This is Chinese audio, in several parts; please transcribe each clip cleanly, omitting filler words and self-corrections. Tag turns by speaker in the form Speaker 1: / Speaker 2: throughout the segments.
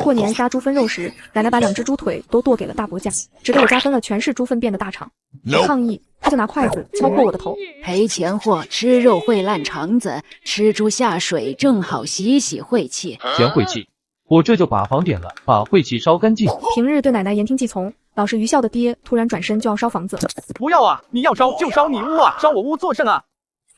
Speaker 1: 过年杀猪分肉时，奶奶把2只猪腿都剁给了大伯家，只给我家分了全是猪粪便的大肠。我抗议，他就拿筷子敲破我的头。
Speaker 2: 赔钱货，吃肉会烂肠子，吃猪下水正好洗洗晦气。
Speaker 3: 嫌晦气，我这就把房点了，把晦气烧干净。
Speaker 1: 平日对奶奶言听计从，老实愚孝的爹突然转身就要烧房子。
Speaker 4: 不要啊！你要烧就烧你屋啊，烧我屋做甚啊？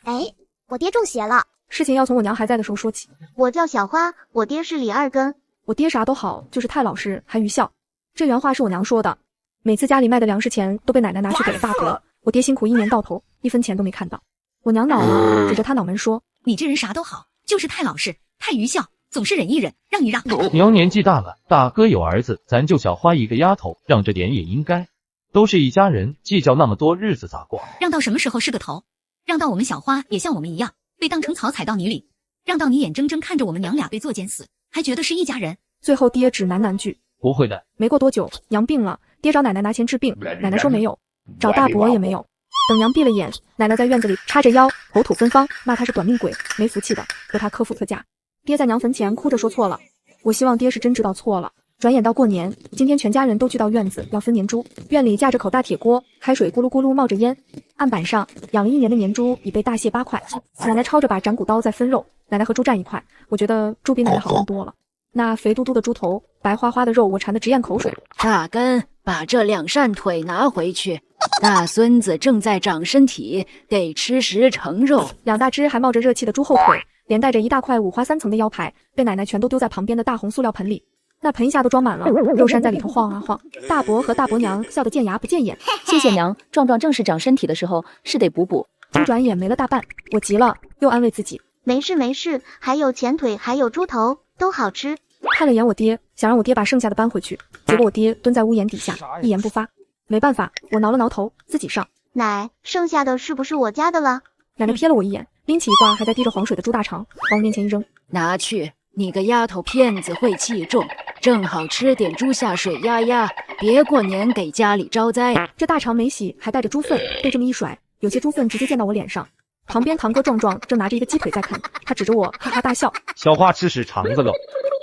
Speaker 5: 哎，我爹中邪了。
Speaker 1: 事情要从我娘还在的时候说起。
Speaker 5: 我叫小花，我爹是李二根。
Speaker 1: 我爹啥都好，就是太老实还愚孝。这原话是我娘说的。每次家里卖的粮食钱都被奶奶拿去给了大伯，我爹辛苦1年到头1分钱都没看到。我娘恼了，指着他脑门说：“
Speaker 6: 你这人啥都好，就是太老实，太愚孝，总是忍一忍，让一让。”
Speaker 3: 娘年纪大了，大哥有儿子，咱就小花一个丫头，让着点也应该。都是一家人，计较那么多，日子咋过？
Speaker 6: 让到什么时候是个头？让到我们小花也像我们一样，被当成草踩到泥里，让到你眼睁睁看着我们娘俩被作奸死，还觉得是一家人。
Speaker 1: 最后爹只喃喃句：“
Speaker 3: 不会的。”
Speaker 1: 没过多久，娘病了，爹找奶奶拿钱治病，奶奶说没有，找大伯也没有。等娘闭了眼，奶奶在院子里叉着腰，口吐芬芳，骂他是短命鬼，没福气的，和他克夫克家。爹在娘坟前哭着说错了，我希望爹是真知道错了。转眼到过年，今天全家人都聚到院子要分年猪，院里架着口大铁锅，开水咕噜咕噜冒着烟，案板上养了1年的年猪已被大卸8块。奶奶抄着把斩骨刀在分肉，奶奶和猪站一块，我觉得猪比奶奶好看多了。那肥嘟嘟的猪头，白花花的肉，我馋得直咽口水。
Speaker 2: 大根，把这2扇腿拿回去。大孙子正在长身体，得吃10成肉。
Speaker 1: 2大只还冒着热气的猪后腿，连带着1大块5花3层的腰排，被奶奶全都丢在旁边的大红塑料盆里。那盆一下都装满了，肉山在里头晃啊晃。大伯和大伯娘笑得见牙不见眼。
Speaker 7: 谢谢娘，壮壮正是长身体的时候，是得补补。
Speaker 1: 猪转眼没了大半，我急了，又安慰自己，
Speaker 5: 没事没事，还有前腿，还有猪头，都好吃。
Speaker 1: 看了眼我爹，想让我爹把剩下的搬回去，结果我爹蹲在屋檐底下，一言不发。没办法，我挠了挠头，自己上。
Speaker 5: 奶，剩下的是不是我家的了？
Speaker 1: 奶奶瞥了我一眼，拎起一挂还在滴着黄水的猪大肠，往我面前一扔，
Speaker 2: 拿去。你个丫头片子晦气重，正好吃点猪下水压压，别过年给家里招灾。
Speaker 1: 这大肠没洗，还带着猪粪，被这么一甩，有些猪粪直接溅到我脸上。旁边堂哥壮壮正拿着一个鸡腿在啃，他指着我哈哈大笑。
Speaker 8: 小花吃屎肠子喽，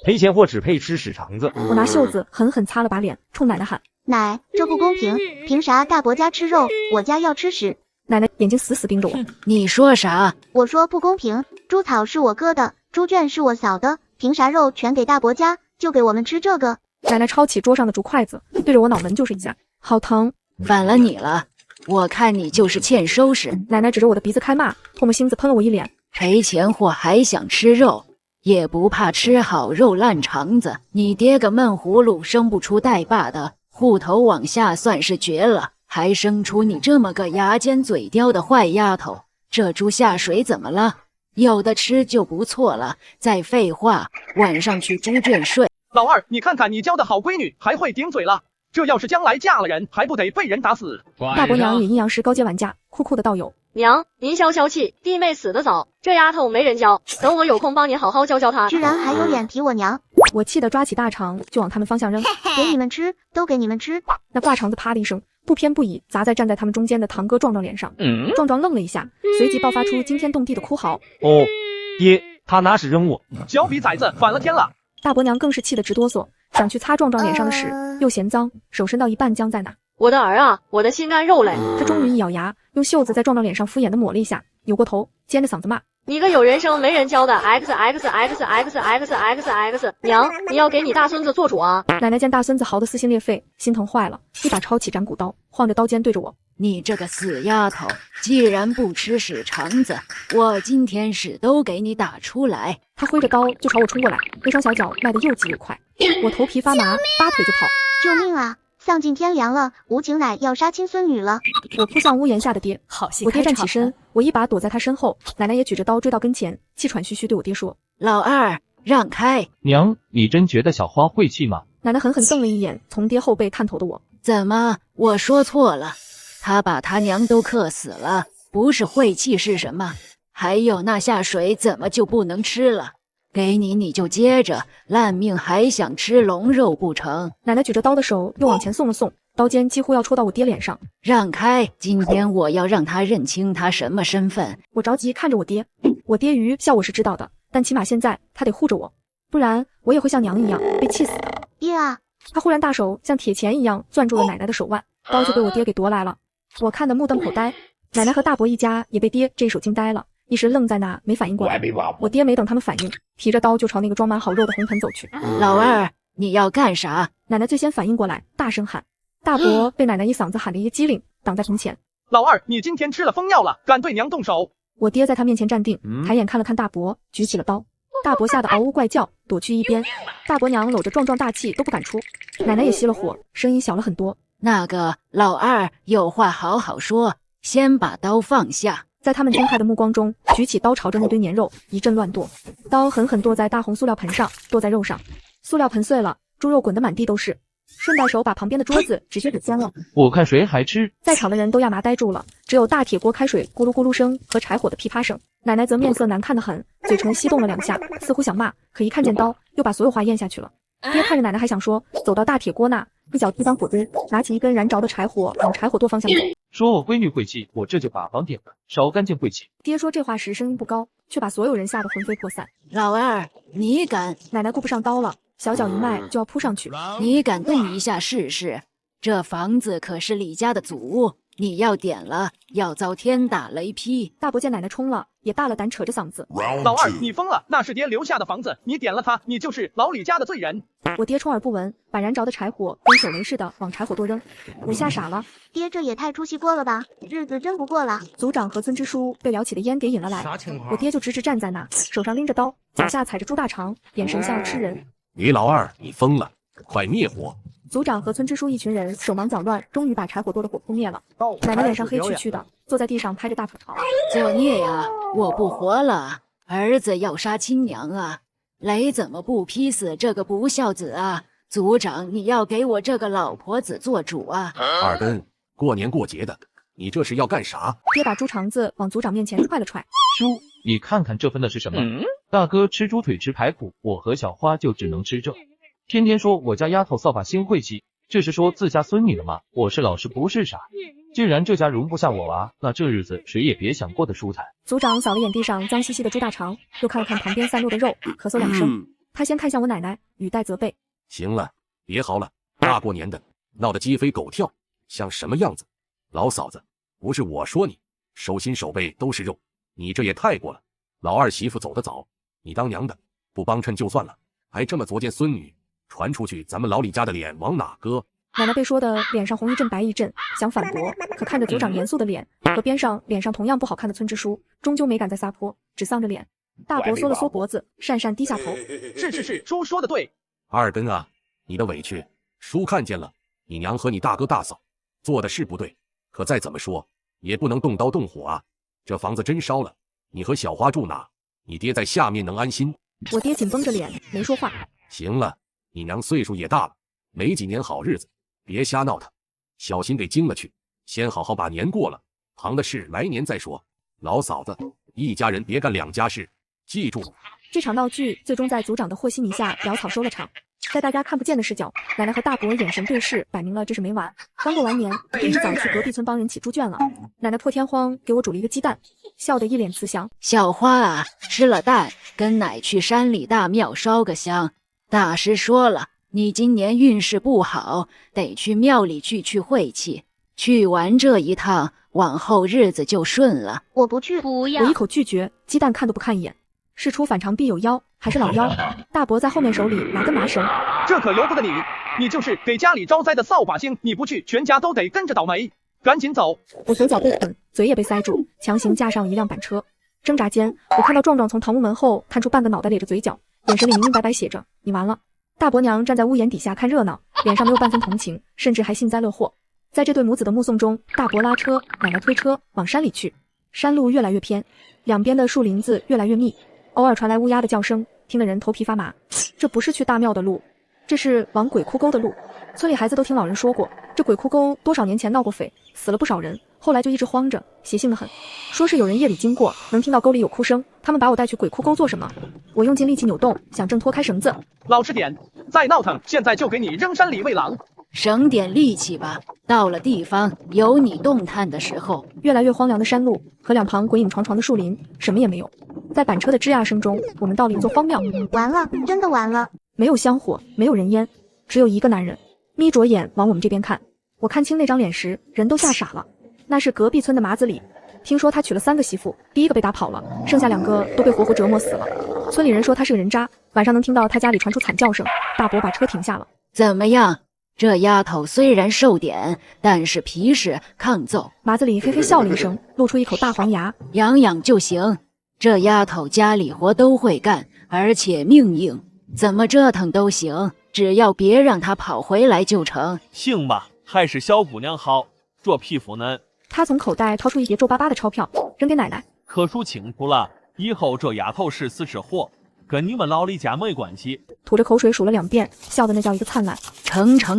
Speaker 8: 赔钱货只配吃屎肠子。
Speaker 1: 我拿袖子狠狠擦了把脸，冲奶奶喊：
Speaker 5: 奶，这不公平，凭啥大伯家吃肉，我家要吃屎？
Speaker 1: 奶奶眼睛死死盯着我。
Speaker 2: 你说啥？
Speaker 5: 我说不公平，猪草是我割的，猪圈是我扫的，凭啥肉全给大伯家，就给我们吃这个？
Speaker 1: 奶奶抄起桌上的竹筷子，对着我脑门就是一下，好疼！
Speaker 2: 反了你了，我看你就是欠收拾。
Speaker 1: 奶奶指着我的鼻子开骂，唾沫星子喷了我一脸。
Speaker 2: 赔钱货还想吃肉，也不怕吃好肉烂肠子。你爹个闷葫芦生不出带把的，户头往下算是绝了，还生出你这么个牙尖嘴刁的坏丫头。这猪下水怎么了？有的吃就不错了，再废话，晚上去猪圈睡。
Speaker 4: 老二，你看看你交的好闺女，还会顶嘴了。这要是将来嫁了人，还不得被人打死？
Speaker 1: 大伯娘也阴阳师高阶玩家，酷酷的道友。
Speaker 7: 娘，您消消气，弟妹死得早，这丫头没人教，等我有空帮您好好教教她。
Speaker 5: 居然还有脸提我娘！
Speaker 1: 我气得抓起大肠就往他们方向扔，
Speaker 5: 给你们吃，都给你们吃！
Speaker 1: 那挂肠子啪的一声，不偏不倚砸在站在他们中间的堂哥壮壮脸上。壮壮愣了一下，随即爆发出惊天动地的哭嚎。
Speaker 8: 哦，爹，他拿屎扔我！
Speaker 4: 小比崽子，反了天了！
Speaker 1: 大伯娘更是气得直哆嗦，想去擦壮壮脸上的屎，又嫌脏，手伸到一半僵在那。
Speaker 7: 我的儿啊，我的心肝肉嘞！
Speaker 1: 他终于一咬牙，用袖子在壮壮脸上敷衍的抹了一下，扭过头，尖着嗓子骂：
Speaker 7: 你个有人生没人教的 XXXXXXX！ 娘，你要给你大孙子做主啊！
Speaker 1: 奶奶见大孙子嚎得撕心裂肺，心疼坏了，一把抄起斩骨刀，晃着刀尖对着我：
Speaker 2: 你这个死丫头，既然不吃屎肠子，我今天屎都给你打出来！
Speaker 1: 他挥着刀就朝我冲过来，那双小脚迈得又急又快，我头皮发麻，拔腿就跑。
Speaker 5: 救命啊！丧尽天良了，无情奶要杀亲孙女了！
Speaker 1: 我扑向屋檐下的爹，
Speaker 6: 好戏
Speaker 1: 我爹站起身，我一把躲在他身后，奶奶也举着刀追到跟前，气喘吁吁对我爹说：
Speaker 2: 老二，让开！
Speaker 3: 娘，你真觉得小花晦气吗？
Speaker 1: 奶奶狠狠瞪了一眼从爹后背探头的我。
Speaker 2: 怎么，我说错了？他把他娘都克死了，不是晦气是什么？还有那下水怎么就不能吃了？给你你就接着，烂命还想吃龙肉不成？
Speaker 1: 奶奶举着刀的手又往前送了送，刀尖几乎要戳到我爹脸上。
Speaker 2: 让开！今天我要让他认清他什么身份。
Speaker 1: 我着急看着我爹，我爹愚孝我是知道的，但起码现在他得护着我，不然我也会像娘一样被气死的。
Speaker 5: 爹啊！
Speaker 1: 他忽然大手像铁钳一样攥住了奶奶的手腕，刀就被我爹给夺来了。我看得目瞪口呆，奶奶和大伯一家也被爹这一手惊呆了，一时愣在那没反应过来。我爹没等他们反应，提着刀就朝那个装满好肉的红盆走去。
Speaker 2: 老二，你要干啥？
Speaker 1: 奶奶最先反应过来，大声喊。大伯被奶奶一嗓子喊得一个机灵，挡在盆前。
Speaker 4: 老二，你今天吃了疯药了，敢对娘动手？
Speaker 1: 我爹在他面前站定，抬眼看了看大伯，举起了刀。大伯吓得嗷呜怪叫，躲去一边。大伯娘搂着壮壮大气都不敢出。奶奶也熄了火，声音小了很多。
Speaker 2: 那个老二，有话好好说，先把刀放下。
Speaker 1: 在他们惊骇的目光中，举起刀朝着那堆年肉一阵乱剁，刀狠狠剁在大红塑料盆上，剁在肉上，塑料盆碎了，猪肉滚得满地都是。顺带手把旁边的桌子直接给掀了。
Speaker 3: 我看谁还吃。
Speaker 1: 在场的人都亚麻呆住了，只有大铁锅开水咕噜咕噜声和柴火的噼啪声。奶奶则面色难看得很，嘴唇翕动了两下，似乎想骂，可一看见刀，又把所有话咽下去了。爹看着奶奶还想说，走到大铁锅那，一脚踢翻火堆，拿起一根燃着的柴火往柴火垛方向走。
Speaker 3: 说我闺女晦气，我这就把房点了，烧干净晦气。
Speaker 1: 爹说这话时声音不高，却把所有人吓得魂飞魄散。
Speaker 2: 老二，你敢？
Speaker 1: 奶奶顾不上刀了，小脚一迈就要扑上去。
Speaker 2: 你敢动一下试试？这房子可是李家的祖屋，你要点了，要遭天打雷劈。
Speaker 1: 大伯见奶奶冲了，也大了胆，扯着嗓子：
Speaker 4: 老二，你疯了！那是爹留下的房子，你点了它，你就是老李家的罪人。
Speaker 1: 我爹充耳不闻，把燃着的柴火跟手雷似的往柴火垛扔。我吓傻了，
Speaker 5: 爹这也太出息过了吧，日子真不过了。
Speaker 1: 族长和村支书被撩起的烟给引了来，我爹就直直站在那，手上拎着刀，脚下踩着猪大肠，眼神像吃人。
Speaker 9: 李老二，你疯了，快灭火！
Speaker 1: 族长和村支书一群人手忙脚乱，终于把柴火垛的火扑灭了。奶奶脸上黑黢黢的，坐在地上拍着大腿朝。
Speaker 2: 作孽呀！我不活了！儿子要杀亲娘啊！雷怎么不劈死这个不孝子啊？族长，你要给我这个老婆子做主啊！
Speaker 9: 二根，过年过节的，你这是要干啥？
Speaker 1: 爹把猪肠子往族长面前踹了踹。
Speaker 3: 叔，你看看这分的是什么？大哥吃猪腿吃排骨，我和小花就只能吃这。天天说我家丫头扫把星晦气，这是说自家孙女了吗？我是老实不是傻。既然这家容不下我娃，那这日子谁也别想过得舒坦。
Speaker 1: 族长扫了眼地上脏兮兮的猪大肠，又看了看旁边散落的肉，咳嗽两声。他先看向我奶奶，语带责备：
Speaker 9: 行了，别嚎了，大过年的闹得鸡飞狗跳，像什么样子？老嫂子，不是我说你，手心手背都是肉，你这也太过了。老二媳妇走得早，你当娘的不帮衬就算了，还这么作践孙女，传出去咱们老李家的脸往哪搁？
Speaker 1: 奶奶被说的脸上红一阵白一阵，想反驳，可看着族长严肃的脸和边上脸上同样不好看的村支书，终究没敢再撒泼，只丧着脸。大伯缩了缩脖子，讪讪低下头：
Speaker 4: 是，叔说的对。
Speaker 9: 二根啊，你的委屈叔看见了，你娘和你大哥大嫂做的是不对，可再怎么说也不能动刀动火啊。这房子真烧了，你和小花住哪？你爹在下面能安心？
Speaker 1: 我爹紧绷着脸没说话。
Speaker 9: 行了，你娘岁数也大了，没几年好日子，别瞎闹腾，小心给惊了去。先好好把年过了，旁的事来年再说。老嫂子，一家人别干两家事，记住。
Speaker 1: 这场闹剧最终在族长的和稀泥下潦草收了场。在大家看不见的视角，奶奶和大伯眼神对视，摆明了这是没完。刚过完年，爹一早去隔壁村帮人起猪圈了。奶奶破天荒给我煮了一个鸡蛋，笑得一脸慈祥。
Speaker 2: 小花啊，吃了蛋，跟奶去山里大庙烧个香。大师说了，你今年运势不好，得去庙里去晦气。去完这一趟，往后日子就顺了。
Speaker 5: 我不去，
Speaker 7: 不要。
Speaker 1: 我一口拒绝，鸡蛋看都不看一眼。事出反常必有妖，还是老妖。大伯在后面手里拿根麻绳，
Speaker 4: 这可由不得你，你就是给家里招灾的扫把星，你不去，全家都得跟着倒霉。赶紧走！
Speaker 1: 我嘴角被捆，嘴也被塞住，强行架上一辆板车。挣扎间，我看到壮壮从堂屋门后探出半个脑袋，咧着嘴角，眼神里明明白白写着：你完了。大伯娘站在屋檐底下看热闹，脸上没有半分同情，甚至还幸灾乐祸。在这对母子的目送中，大伯拉车，奶奶推车往山里去。山路越来越偏，两边的树林子越来越密，偶尔传来乌鸦的叫声，听得人头皮发麻。这不是去大庙的路，这是往鬼哭沟的路。村里孩子都听老人说过，这鬼哭沟多少年前闹过匪，死了不少人，后来就一直荒着，邪性的很。说是有人夜里经过，能听到沟里有哭声，他们把我带去鬼哭沟做什么？我用尽力气扭动，想挣脱开绳子。
Speaker 4: 老实点，再闹腾，现在就给你扔山里喂狼。
Speaker 2: 省点力气吧，到了地方有你动弹的时候。
Speaker 1: 越来越荒凉的山路和两旁鬼影幢幢的树林，什么也没有。在板车的吱呀声中，我们到了一座荒庙。
Speaker 5: 完了，真的完了。
Speaker 1: 没有香火，没有人烟，只有一个男人，眯着眼往我们这边看。我看清那张脸时，人都吓傻了。那是隔壁村的麻子李，听说他娶了3个媳妇，第一个被打跑了，剩下2个都被活活折磨死了。村里人说他是个人渣，晚上能听到他家里传出惨叫声。大伯把车停下了。
Speaker 2: 怎么样？这丫头虽然瘦点，但是皮实抗揍。
Speaker 1: 麻子李嘿嘿笑了一声，露出一口大黄牙。
Speaker 2: 养养就行。这丫头家里活都会干，而且命硬，怎么折腾都行，只要别让她跑回来就成。
Speaker 10: 行吧，还是小姑娘好，这皮肤嫩。
Speaker 1: 他从口袋掏出一叠皱巴巴的钞票，扔给奶奶。
Speaker 10: 可数清楚了，以后这丫头是死是活，跟你们老李家没关系。
Speaker 1: 吐着口水数了2遍，笑得那叫一个灿烂。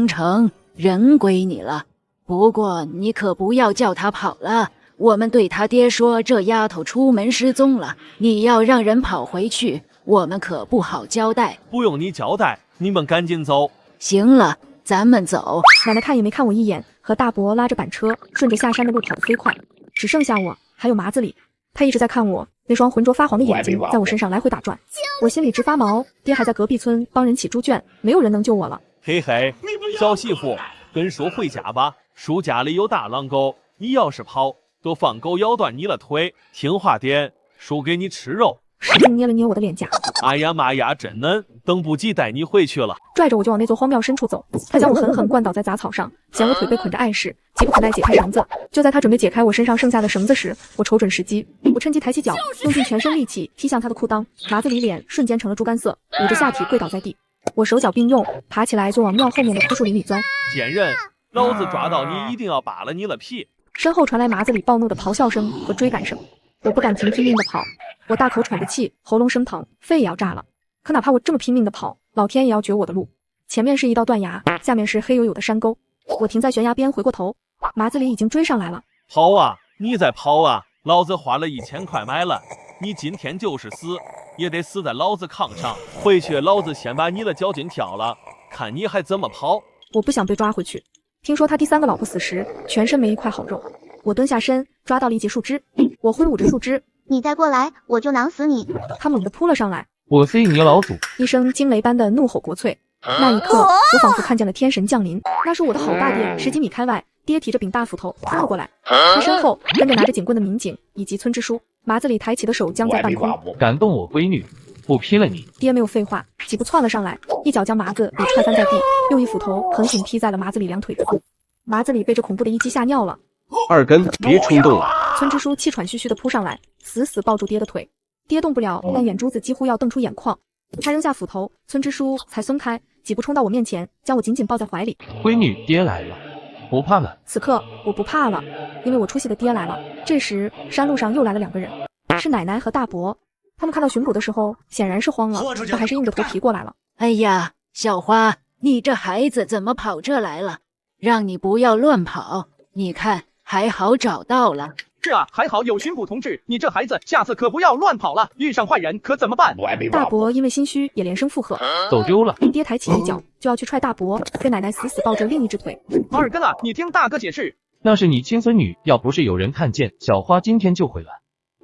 Speaker 2: 成，人归你了。不过你可不要叫她跑了，我们对他爹说这丫头出门失踪了，你要让人跑回去，我们可不好交代。
Speaker 10: 不用你交代，你们赶紧走。
Speaker 2: 行了，咱们走。
Speaker 1: 奶奶看也没看我一眼，和大伯拉着板车顺着下山的路跑得飞快。只剩下我还有麻子李，他一直在看我，那双浑浊发黄的眼睛在我身上来回打转，我心里直发毛。爹还在隔壁村帮人起猪圈，没有人能救我了。
Speaker 10: 嘿嘿，小媳妇，跟叔回家吧，叔家里有大狼狗，你要是跑，都放狗咬断你了腿。听话点，叔给你吃肉。
Speaker 1: 使劲捏了捏我的脸颊。
Speaker 10: 哎呀妈呀，真嫩，等不及带你回去了。
Speaker 1: 拽着我就往那座荒庙深处走，他将我狠狠灌倒在杂草上，嫌我腿被捆着碍事，急不可待解开绳子。就在他准备解开我身上剩下的绳子时，我瞅准时机，我趁机抬起脚，用尽全身力气踢向他的裤裆。麻子李脸瞬间成了猪肝色，捂着下体跪倒在地。我手脚并用，爬起来就往庙后面的枯树林里钻。
Speaker 10: 贱人，老子抓到你一定要扒了你了皮！
Speaker 1: 身后传来麻子李暴怒的咆哮声和追赶声，我不敢停，拼命的跑。我大口喘着气，喉咙生疼，肺也要炸了。可哪怕我这么拼命的跑，老天也要绝我的路。前面是一道断崖，下面是黑黝黝的山沟。我停在悬崖边，回过头，麻子李已经追上来了。
Speaker 10: 跑啊，你在跑啊！老子花了1000块买了，你今天就是死，也得死在老子炕上。回去，老子先把你的脚筋挑了，看你还怎么跑！
Speaker 1: 我不想被抓回去。听说他第3个老婆死时，全身没一块好肉。我蹲下身，抓到了一截树枝，我挥舞着树枝。
Speaker 5: 你再过来，我就囊死你！
Speaker 1: 他猛地扑了上来，
Speaker 3: 我非你老祖！
Speaker 1: 一声惊雷般的怒吼国粹。那一刻，我仿佛看见了天神降临。那是我的好大爹，10几米开外，爹提着柄大斧头冲了过来，他身后跟着拿着警棍的民警以及村支书。麻子李抬起的手僵在半空，
Speaker 3: 敢动我闺女，不劈了你！
Speaker 1: 爹没有废话，几步窜了上来，一脚将麻子李踹翻在地，又一斧头狠狠劈在了麻子李2腿部。麻子李被这恐怖的一击吓尿了。
Speaker 8: 二根，别冲动了！
Speaker 1: 村支书气喘吁吁地扑上来，死死抱住爹的腿。爹动不了，但眼珠子几乎要瞪出眼眶。他扔下斧头，村支书才松开，几步冲到我面前，将我紧紧抱在怀里。
Speaker 3: 闺女，爹来了，不怕了。
Speaker 1: 此刻我不怕了，因为我出息的爹来了。这时山路上又来了2个人，是奶奶和大伯。他们看到巡捕的时候显然是慌了，但还是硬着头皮过来了。
Speaker 2: 哎呀，小花，你这孩子怎么跑这来了？让你不要乱跑，你看还好找到了。
Speaker 4: 是啊，还好有巡捕同志，你这孩子下次可不要乱跑了，遇上坏人可怎么办？
Speaker 1: 大伯因为心虚也连声附和。
Speaker 3: 走丢了。
Speaker 1: 爹抬起一脚就要去踹大伯，被奶奶死死抱着另一只腿。
Speaker 4: 二根啊，你听大哥解释。
Speaker 3: 那是你亲孙女，要不是有人看见，小花今天就毁了。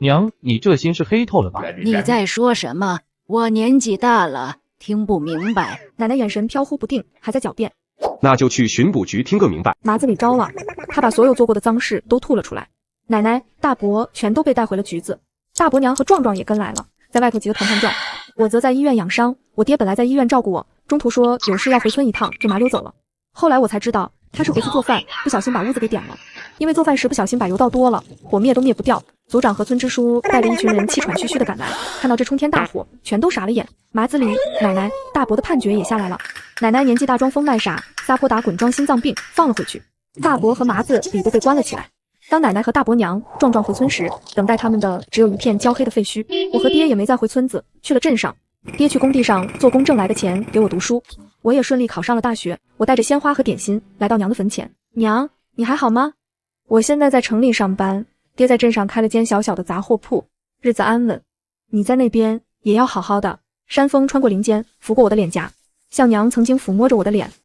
Speaker 3: 娘，你这心是黑透了吧？
Speaker 2: 你在说什么？我年纪大了，听不明白。
Speaker 1: 奶奶眼神飘忽不定，还在狡辩。
Speaker 8: 那就去巡捕局听个明白。
Speaker 1: 麻子李招了，他把所有做过的脏事都吐了出来。奶奶、大伯全都被带回了局子，大伯娘和壮壮也跟来了，在外头急得团团转。我则在医院养伤，我爹本来在医院照顾我，中途说有事要回村一趟，就麻溜走了。后来我才知道，他是回去做饭，不小心把屋子给点了，因为做饭时不小心把油倒多了，火灭都灭不掉。组长和村支书带着一群人气喘吁吁的赶来，看到这冲天大火，全都傻了眼。麻子李、奶奶、大伯的判决也下来了。奶奶年纪大装疯卖傻，撒泼打滚装心脏病，放了回去。大伯和麻子李都被关了起来。当奶奶和大伯娘、壮壮回村时，等待他们的只有一片焦黑的废墟。我和爹也没再回村子，去了镇上。爹去工地上做工挣来的钱给我读书，我也顺利考上了大学。我带着鲜花和点心来到娘的坟前。娘，你还好吗？我现在在城里上班，爹在镇上开了间小小的杂货铺，日子安稳。你在那边也要好好的。山风穿过林间，拂过我的脸颊，像娘曾经抚摸着我的脸。